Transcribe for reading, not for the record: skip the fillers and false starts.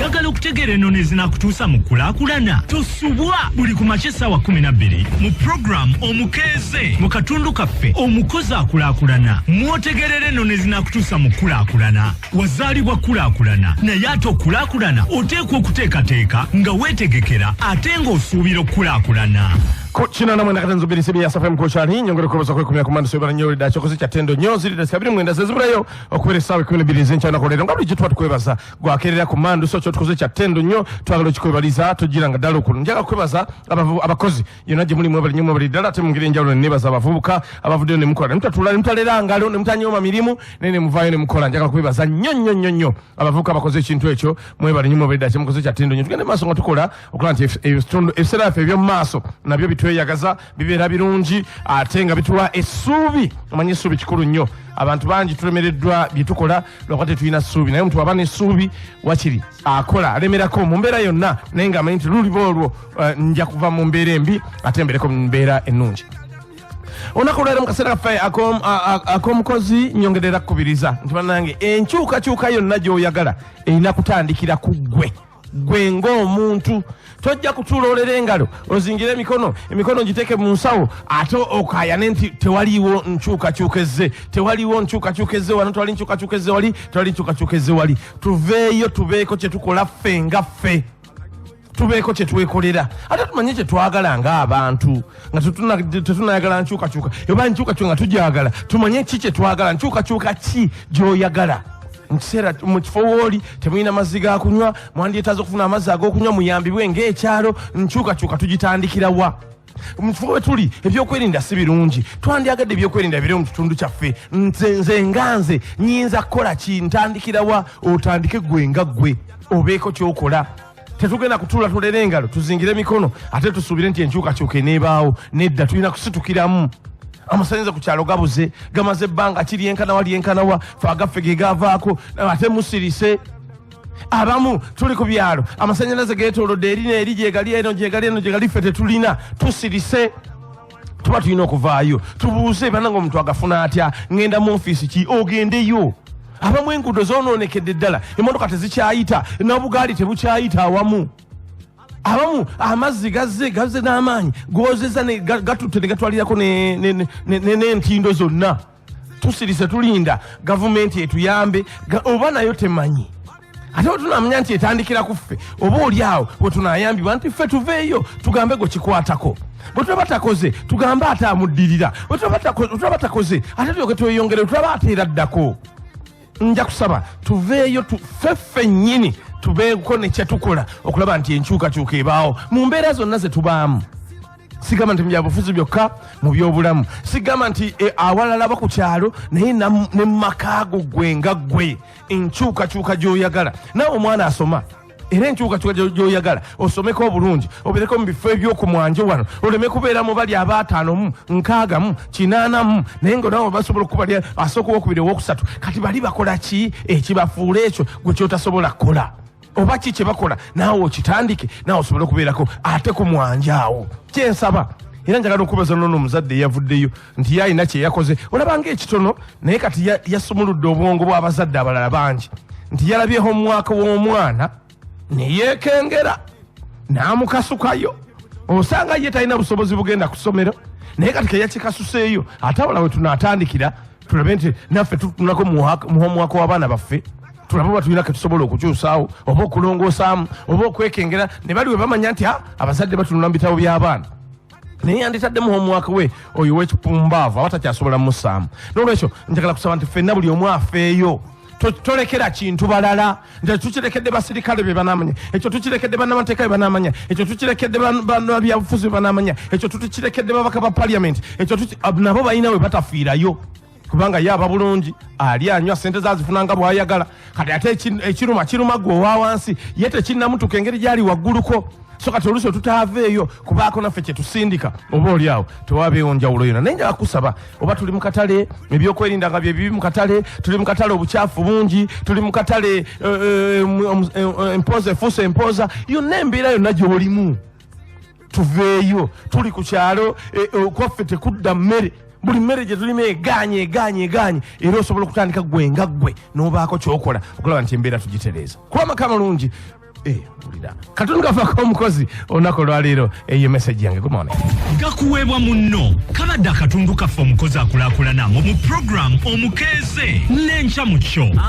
oyagala okutegeera ennono ezinakutuusa mu kulaakulana tosubwa buli ku makya essaawa 12 mu program omukeeze mu katundu kaffe omukozi akulaakulana mwotegerera ennono ezinakutuusa mu kulaakulana wazaalibwa kulaakulana naye ate okulaakulana oteekwa okuteekateeka nga weetegekera ate ng'osuubira okulaakulana China na mwenda katanzo bili sibi ya SFM kochani nyongere kubaza kwa kumia kumanda soibara nyori da chokosi cha tendo nyozi lida sikabili mwenda zezibura yo okuwele sawe kumile bili zincha na kolera ngabili jitu watu kwebaza kwa akerera kumando so chokosi cha tendo nyo tuwagalo chikwebaza tujira nga dalo kulu njaga kwebaza abakozi yonaji muli mwebali nyuma bali dala te mwingire njalo ni nebaza abavubuka abavudio ni mkola mtatulali mtalera ngalo ni mtanyoma milimu nene mvayo ni mkola njaga kwebaza nyo abavubuka abakozi chintu echo mwebali nyuma bali dala chokosi cha tendo nyo tukende maso ngatukola okulanti efsera febyo maso na byo bitu yagaza bibera birungi atenga bituwa esubi amanyi esubi kikulu nnyo abantu bangi tulemereddwa bitukola lwakati tuyina subi naye omuntu abana esubi wakiri akola alemerako mu mbeera yonna naye nga amanyi nti luliba olwo nja kuva mu mbeera embi ate mbereko mu mbeera ennungi onakolera mu kaseera kaffe ak'omukozi nyongerera kukubiriza nti bannange enkyukakyuka yonna gy'oyagala erina kutandikira ku gwe ng'omuntu tojja kutuulolera engalo ozingire emikono ngiteeke mu nsawo ate okayane nti tewaliwo nkyukakyuka wano tewali nkyukakyuka wali tuveeyo tubeeko kye tukola ffe nga ffe tubeeko kye twekolera ate tumanye kye twagala ng'abantu nga tetunayagala nkyukakyuka oba nkyukakyuka nga tujagala tumanye ki kye twagala nkyukakyuka ki gy'oyagala Mkiseera mu kifo woli temulina mazzi ga kunywa mwandyetaaza okufuna amazzi ag'okunywa muyambibwe ng'ekyalo nkyukakyuka tugitandikira wa mu kifo we tuli ebyokwerinda si birungi twandyagadde ebyokwerinda biri mu kitundu kyaffe nze nyinza kukola ki ntandikira wa otandike gwe nga gwe obeeko ky'okola tetugenda kutuula tulera engalo tuzingire emikono ate tusuubire nti enkyukakyuka eneebaawo nedda tulina kusitukiramu amasanyalaze ku kyalo gabuze gamaze ebbanga kiri enkanawa fe agaffe ge gavaako ate musirise abamu tuli ku byalo amasanyalaze geetoolodde eri n'eri gyegali eno ffe tetulina tusirise tuba tulina okuvaayo tubuuze bananga omuntu agafuna atya ngenda mu ofiisi ki ogendeyo abamu enguudo zoonoonekedde ddala emmotoka tezikyayita n'obugaali tebukyayita awamu abamu amazzi gazze n'amaanyi gozeza gatutte ne gatwalirako n'entindo zonna tusirise tulinda gavumenti etuyambe oba nayo temanyi ate wetunamanya nti etandikira ku ffe oba oli awo wetunayambibwa nti ffe tuveeyo tugambe gwe kikwatako bwe tulaba takoze tugambe ate amuddirira bwe tulaba takoze ate tulyoke tweyongere tulaba ateera ddako nja kusaba tuveeyo ffe nnyini tubeeko ne kyetukola okulaba nti enkyukakyuka ebaawo mu mbeera zonna ze tubaamu sigamba nti mubyabufuzi byokka mu byobulamu sigamba nti awalala ba ku kyalo naye ne mu makaago gwe nga gwe enkyukakyuka gy'oyagala naawe omwana asoma era enkyukakyuka gy'oyagala osomeko obulungi obeereko mu bifo ebyokumwanje wano oleme kubeera mu bali 5 6 8 naye nga naawe basobola okubalya asooka owokubiri owokusatu kati bali bakola ki ekibafuula ekyo gwe kyotasobola kukola oba ki kye bakola naawe okitandike naawe osobole okubeerako ate ku mwanje awo kyensaba era njagala okubaza nono omuzadde eyavuddeyo nti yalina kye yakoze olabanga ekitono naye kati yasumuludde obwongo bw'abazadde abalala bangi nti yalabyeho omwaka w'omwana neyeekengera n'amukasukayo osanga ye talina busobozi bugenda ku ssomero naye kati keyakikasuseeyo ate abala we tunaatandikira tulabe nti naffe tutunako muhomwaka w'abaana baffe tulabe oba tulina ketusobola okukyusaawo oba okulongoosaamu oba okwekengera ne bali we bamanya nti abazadde batunula mu bitabo by'abaana naye yanditaddemu omwaka we oyo w'ekipumbaavu aba takyasobola mussaamu n'olwekyo njagala kusaba nti ffenna buli omu afeeyo tolekera kintu balala nti tukirekedde basirikale be banamanya ekyo tukirekedde bannamateeka be banamanya ekyo tukirekedde bannabyabufuzi be banamanya ekyo tukirekedde babaka ba parliament ekyo nabo balina we batafiirayo kubanga yaaba bulungi ali anywa sente zazifunanga bwayagala kati ate ekiruma gwe owa wansi ye tekinnamutuka engeri gyali wagguluko so kati oluusi tutaaveeyo kubaako naffe kyetusindika oba oli awo tewaabeewo njawulo yonna naye njala kusaba oba tuli mu katale ebyokwerinda nga bye bibi mu katale tuli mu katale obukyafu bungi tuli mu katale empooza efuusa empooza yonna embeera yonna gy'olimu tuveeyo tuli ku kyalo kwaffe tekudda mmere buli mmere gye tulima eganye era osobola okutandika gwe nga gwe n'obaako kyokola okulaba nti embeera tugitereeza kuba amaka amalungi ulira katonda gavaako omukozi olunaku olwaleero eyo message yange gumone gakuweebwa munno kabadde akatundu kaffe omukozi akulaakulana mu program omukeeze n'enkya mu kyo